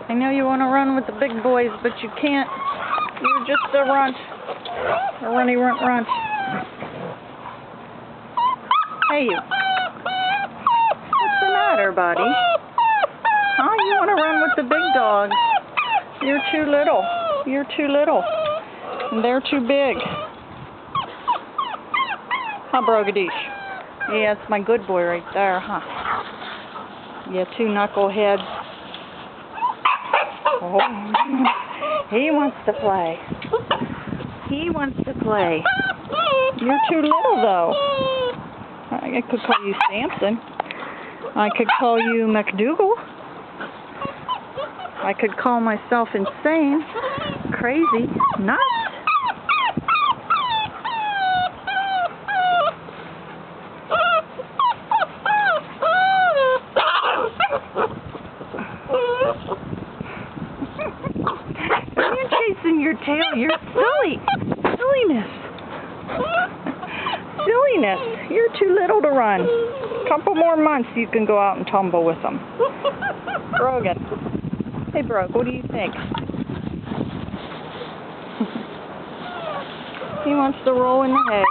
I know you want to run with the big boys, but you can't. You're just a runt. A runny runt runt. Hey, you. What's the matter, buddy? Huh? You want to run with the big dogs. You're too little. You're too little. And they're too big. Huh, Brogadish? Yeah, it's my good boy right there, huh? Yeah, two knuckleheads. Oh, he wants to play. He wants to play. You're too little, though. I could call you Samson. I could call you McDougal. I could call myself insane, crazy, nuts. You're chasing your tail. You're silly. Silliness. Silliness. You're too little to run. A couple more months you can go out and tumble with them. Brogan. Hey, Brog, what do you think? He wants to roll in the hay.